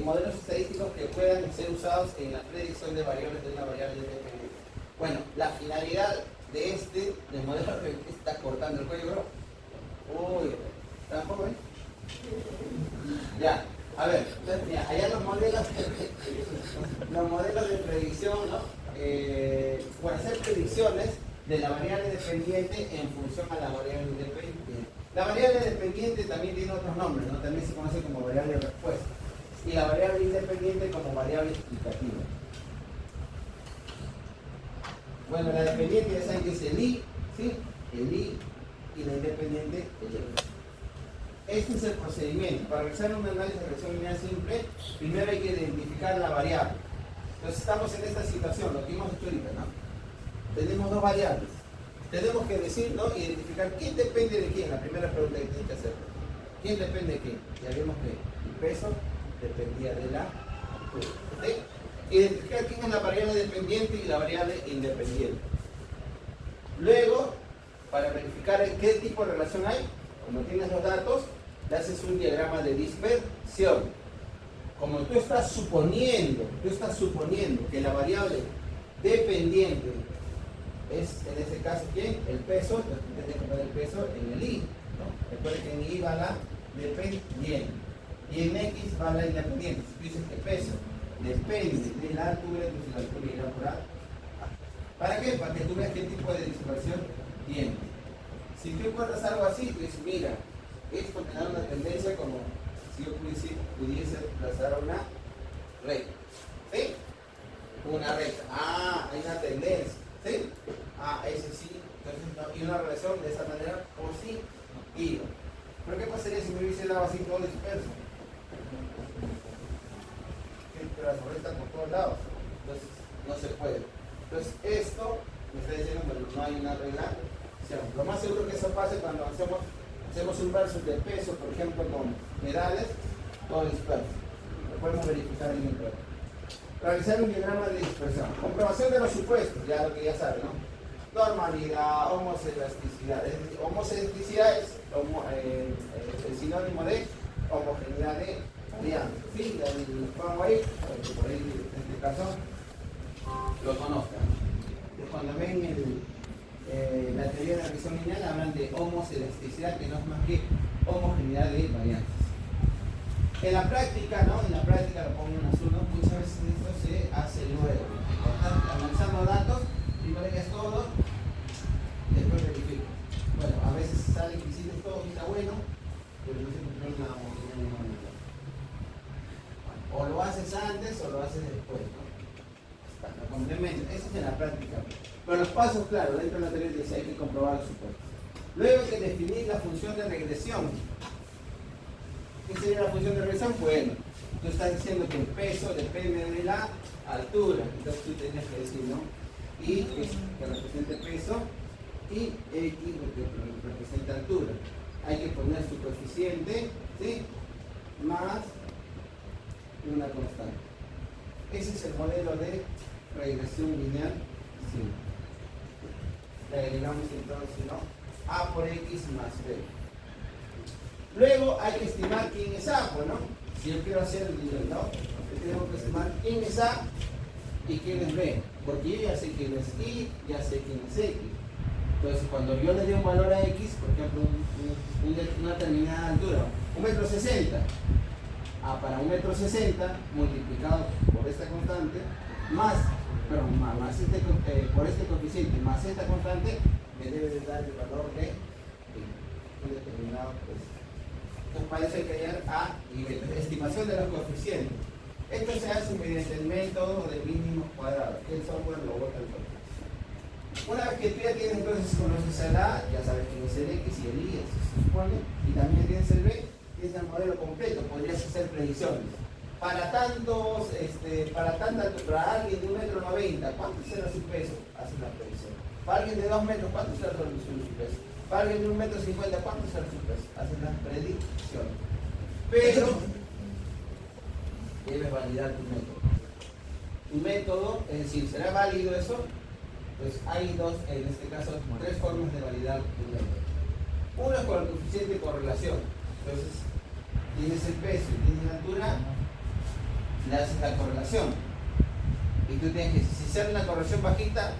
modelos estadísticos que puedan ser usados en la predicción de variables de una variable independiente. Bueno, la finalidad de del modelo está cortando el cuello, bro. Uy, ¿tampoco, Ya, a ver, entonces, mira, allá los modelos de predicción, ¿no? Por hacer predicciones de la variable dependiente en función a la variable independiente. La variable dependiente también tiene otros nombres, ¿no? También se conoce como variable de respuesta. Y la variable independiente como variable explicativa. Bueno, la dependiente ya saben que es el I, ¿sí? El I, y la independiente el I. Este es el procedimiento. Para realizar un análisis de regresión lineal simple, primero hay que identificar la variable. Entonces estamos en esta situación, lo que hemos hecho ahorita, ¿no? Tenemos dos variables. Tenemos que decir, ¿no? Identificar quién depende de quién. La primera pregunta que tienen que hacer. ¿Quién depende de quién? Ya vimos que el peso dependía de la altura. ¿Sí? Identificar quién es la variable dependiente y la variable independiente. Luego, para verificar qué tipo de relación hay, como tienes los datos, le haces un diagrama de dispersión. Como tú estás suponiendo que la variable dependiente es, en este caso, ¿quién? El peso, entonces tienes que poner el peso en el I, ¿no? Recuerda que en I va la dependiente y en X va la independiente. Si tú dices que el peso depende de la altura, entonces la altura irá por A. ¿Para qué? Para que tú veas qué tipo de dispersión tiene. Si tú encuentras algo así, tú dices, mira, esto me da una tendencia como si yo pudiese trazar una recta. ¿Sí? Una recta. Hay una tendencia. ¿Sí? Ese sí. Entonces, no, y una relación de esa manera positiva. Pero ¿qué pasaría si me hubiese dado así todo disperso? Pero la sobre está por todos lados. Entonces, no se puede. Entonces, esto me está diciendo que no hay una regla. Lo más seguro que eso pase cuando hacemos un versus de peso, por ejemplo, con medales. todo disperso. Lo podemos verificar en el programa. Realizar un diagrama de dispersión. Comprobación de los supuestos, ya lo que ya saben, ¿no? Normalidad, homocelasticidad. Es decir, homocelasticidad es el sinónimo de homogeneidad de alianza. ¿Sí? Lo pongo ahí, para que por ahí en este caso lo conozcan. Cuando ven la teoría de la regresión lineal hablan de homocelasticidad, que no es más que homogeneidad de varianzas. En la práctica, ¿no? En la práctica lo pongo en azul, ¿no? Muchas veces esto se hace luego. Analizando datos, primero que es todo, después verifico. Bueno, a veces sale que hiciste todo y está bueno, pero no se encontró una homogeneidad de o lo haces antes o lo haces después, ¿no? Lo complemento. Eso es en la práctica. Pero los pasos, claro, dentro de la teoría dice hay que comprobar los supuestos. Luego hay que definir la función de regresión. ¿Qué sería la función de regresión? Bueno, tú estás diciendo que el peso depende de la altura. Entonces tú tenías que decir, ¿no? Y que represente peso y X que representa altura. Hay que poner su coeficiente, ¿sí? Más una constante. Ese es el modelo de regresión lineal. Sí. Le agregamos entonces, ¿no? A por X más B. Luego hay que estimar quién es A, pues, ¿no? Si yo quiero hacer el nivel, ¿no? Yo tengo que estimar quién es A y quién es B. Porque yo ya sé quién es Y, ya sé quién es X. Entonces, cuando yo le doy un valor a X, por ejemplo, una determinada altura, 1,60 m, para 1,60 m multiplicado por esta constante, por este coeficiente más esta constante, me debe de dar el valor de un determinado peso. Entonces, para eso hay que hallar A y B. Estimación de los coeficientes. Esto se hace mediante el método de mínimos cuadrados. El software lo bota el software. Una vez que tú ya tienes, entonces conoces el A, ya sabes quién es el X y el Y, eso se supone, y también tienes el B, tienes el modelo completo, podrías hacer predicciones. Para alguien de 1,90 m, ¿cuánto será su peso? Haces la predicción. Para alguien de 2 metros, ¿cuánto será su peso? Para alguien de 1,50 m, ¿cuánto será su peso? Haces la predicción. Pero debes validar tu método. Tu método, es decir, ¿será válido eso? Pues hay dos, en este caso, tres formas de validar tu método. Uno es con el coeficiente de correlación. Entonces, tienes el peso y tienes la altura, le haces la correlación. Y tú tienes que, si sale una correlación bajita,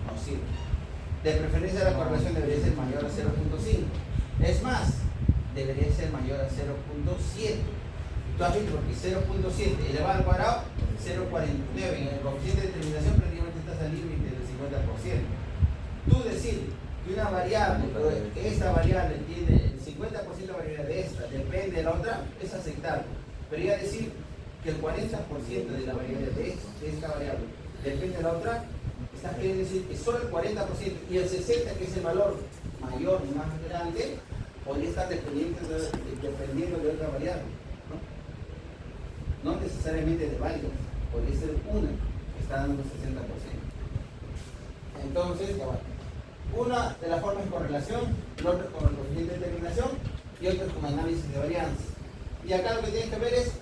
no sirve. De preferencia la correlación debería ser mayor a 0.5. Es más, debería ser mayor a 0.7. Tú has visto porque 0.7 elevado al cuadrado, 0.49. En el coeficiente de determinación prácticamente estás al límite del 50%. Tú decir que una variable, pero esta variable tiene el 50% de variabilidad de esta, depende de la otra, es aceptable. Pero ya decir que el 40% de la variabilidad de esta variable depende de la otra, estás queriendo decir que solo el 40% y el 60%, que es el valor mayor y más grande, podría estar dependiendo de otra variable. No necesariamente de varios, podría ser una que está dando un 60%. Entonces, una de las formas es correlación, la otra con el coeficiente de determinación y otra con análisis de varianza. Y acá lo que tienes que ver es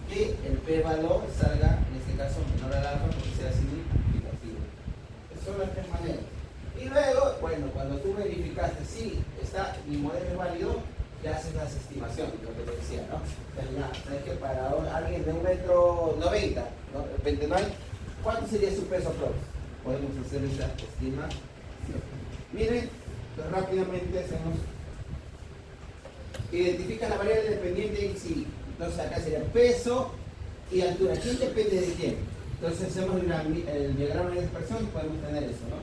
que el p-valor salga, en este caso, menor al alfa porque sea significativo. Esas son las tres maneras. Y luego, bueno, cuando tú verificaste si mi modelo es válido, ya haces las estimaciones, lo que te decía, ¿no? ¿Sabes que para alguien de 1,90 m, ¿no? De repente no hay, ¿cuánto sería su peso próximo? Podemos hacer esa estimación. Miren, pues rápidamente hacemos. Identifica la variable dependiente X y Y. Entonces acá sería peso y altura. ¿Quién depende de quién? Entonces hacemos el diagrama de dispersión y podemos tener eso, ¿no?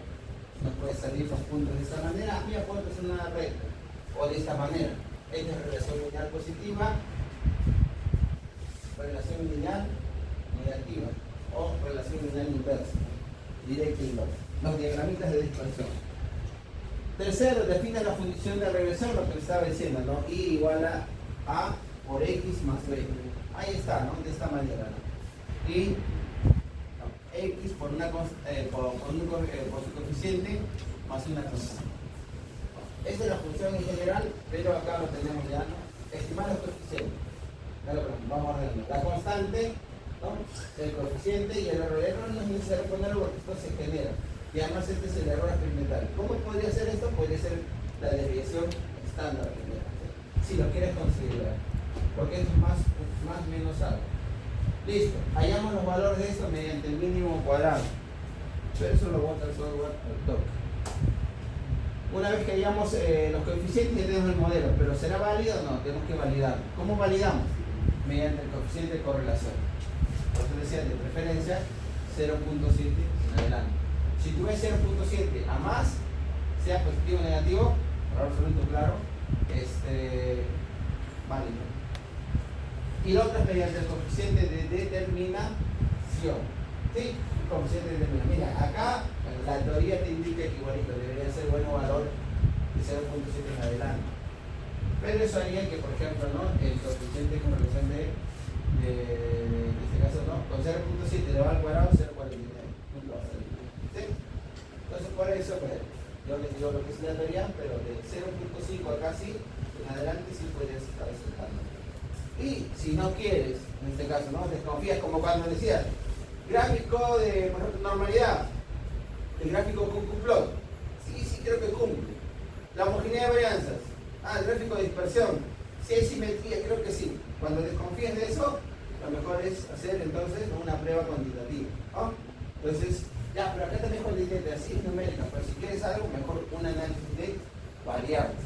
Nos puede salir los puntos de esta manera. Mira, puedo hacer una recta. O de esta manera. Esta es relación lineal positiva, relación lineal negativa o relación lineal inversa, directa e inversa. Los diagramitas de dispersión. Tercero, define la función de regresión, lo que les estaba diciendo, ¿no? Y igual a por X más B. Ahí está, ¿no? De esta manera, ¿no? Y X por su coeficiente más una constante. Esta es la función en general, pero acá lo tenemos ya, ¿no? Estimar los coeficientes. Ya lo veremos. vamos a ver, la constante, ¿no? El coeficiente y el error. El error no es necesario ponerlo porque esto se genera. Y además este es el error experimental. ¿Cómo podría ser esto? Podría ser la desviación estándar general, si lo quieres considerar, porque esto es más menos algo. Listo, hallamos los valores de esto mediante el mínimo cuadrado, pero eso lo bota el software al toque. Una vez que hallamos los coeficientes ya tenemos el modelo, pero ¿será válido o no? Tenemos que validarlo. ¿Cómo validamos? Mediante el coeficiente de correlación. Por eso decía, de preferencia 0.7 en adelante. Si tú ves 0.7 a más, sea positivo o negativo, para absoluto claro, válido. Y lo otro es mediante el coeficiente de determinación. ¿Sí? El coeficiente de determinación. Mira, acá la teoría te indica que igualito debería ser bueno valor de 0.7 en adelante. Pero eso haría que, por ejemplo, ¿no? El coeficiente con relación de este caso, ¿no? Con 0.7 elevado al cuadrado, 0.49. Nunca va a salir. ¿Sí? Entonces, por eso, pues, yo les digo lo que es la teoría, pero de 0.5 a casi en adelante sí podrías estar aceptando. Y si no quieres, en este caso, ¿no? Desconfías, como cuando decías, gráfico de, por ejemplo, normalidad, el gráfico QQ-plot, sí creo que cumple. La homogeneidad de varianzas, el gráfico de dispersión, si hay simetría, creo que sí. Cuando desconfíes de eso, lo mejor es hacer entonces una prueba cuantitativa, ¿no? Entonces, ya, pero acá te dejo el de así numérica, pero si quieres algo, mejor un análisis de variables.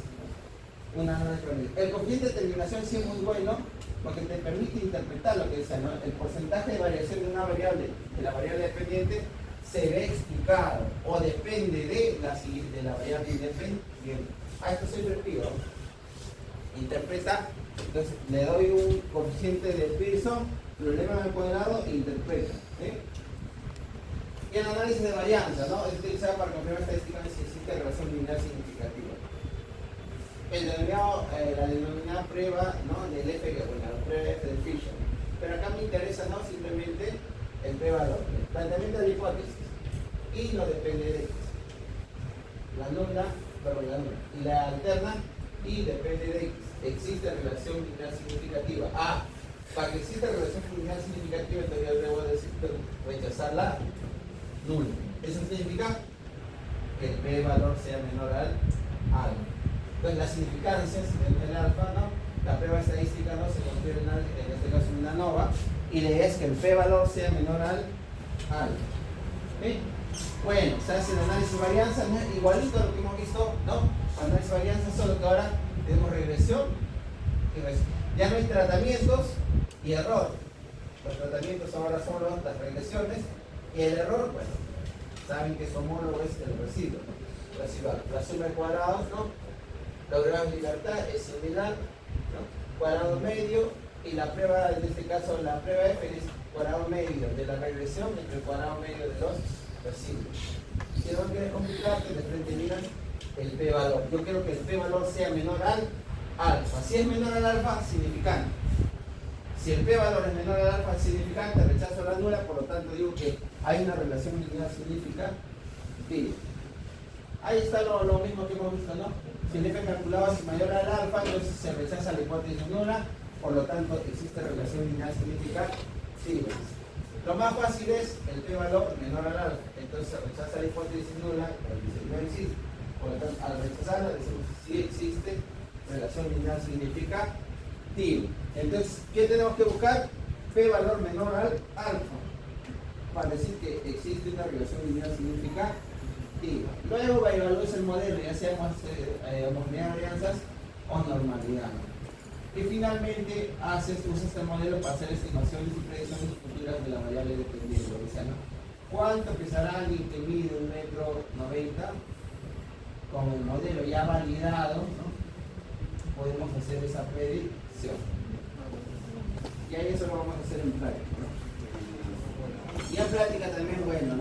El coeficiente de determinación sí es muy bueno porque te permite interpretar lo que dice, ¿no? El porcentaje de variación de una variable, de la variable dependiente, se ve explicado o depende de la variable independiente. Esto siempre pido. Interpreta, entonces le doy un coeficiente de Pearson, problema de cuadrado e interpreta. ¿Sí? Y el análisis de varianza, ¿no? Es utilizado para confirmar estadísticamente si existe relación lineal significativa. La denominada prueba, ¿no? Del F, la prueba F de Fisher. Pero acá me interesa, ¿no? Simplemente el p-valor, el planteamiento de la hipótesis y no depende de X. La nula y la alterna y depende de X. Existe relación lineal significativa. Para que exista relación lineal significativa, entonces yo debo decir rechazar la nula. Eso significa que el p-valor sea menor al alfa. Entonces las significancias del alfa, ¿no? La prueba estadística, ¿no? Se considera en este caso una ANOVA y la idea es que el p-valor sea menor al alfa. ¿Sí? Bueno, se hace el análisis de varianza, ¿no? Igualito a lo que hemos visto, ¿no? Análisis de varianza, solo que ahora tenemos regresión y regresión. Ya no hay tratamientos y error. Los tratamientos ahora son las regresiones y el error, bueno, saben que su homólogo es el residuo, ¿no? Residual. La suma de cuadrados, ¿no? Logramos libertad es similar, ¿no? Cuadrado medio y la prueba, en este caso la prueba F es cuadrado medio de la regresión entre el cuadrado medio de los residuos. Si no quieres complicarte, de frente miran el p-valor. Yo quiero que el p-valor sea menor al alfa. Si es menor al alfa, significante. Si el p-valor es menor al alfa, significante, rechazo la nula, por lo tanto digo que hay una relación lineal significativa. Ahí está lo mismo que hemos visto, ¿no? Si el F calculado es mayor al alfa, entonces se rechaza la hipótesis nula, por lo tanto existe relación lineal significativa. Lo más fácil es el p-valor menor al alfa, entonces se rechaza la hipótesis nula, pero dice que no existe. Por lo tanto, al rechazarla decimos si existe relación lineal significativa. Entonces, ¿qué tenemos que buscar? P-valor menor al alfa, para decir que existe una relación lineal significativa. Luego evalúes el modelo, ya sea homogeneidad de varianzas o normalidad. Y finalmente usas este modelo para hacer estimaciones y predicciones futuras de la variable dependiente. O sea, ¿no? ¿Cuánto pesará alguien que mide 1,90 m? Con el modelo ya validado, ¿no? Podemos hacer esa predicción. Y ahí eso lo vamos a hacer en práctica, ¿no? Y en práctica también, bueno, ¿no?